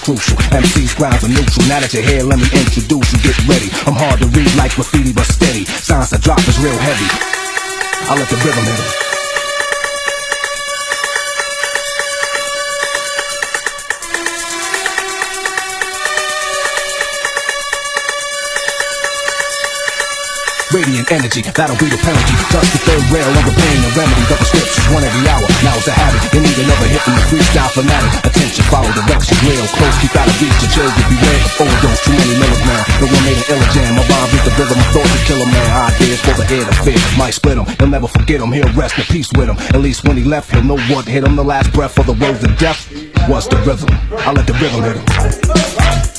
crucial. MC's grounds are neutral. Now that you're here, let me introduce you. Get ready. I'm hard to read like graffiti, but steady. Signs I drop is real heavy. I let the rhythm hit 'em. Radiant energy, that'll be the penalty. Just the third rail of the pain and remedy. The prescription's one every hour, now it's a habit. You need another hit from the freestyle fanatic. Attention, follow directions real close. Keep out of reach, your children beware. Overdose, too many milligrams. No one made an illa jam. My rhyme beat the rhythm, my thoughts to kill 'em, man. Ideas for the ear to fit. Might split 'em, he'll never forget 'em. He'll rest in peace with 'em. At least when he left, he'll know what hit him. The last breath of the words of death was the rhythm. I let the rhythm hit 'em.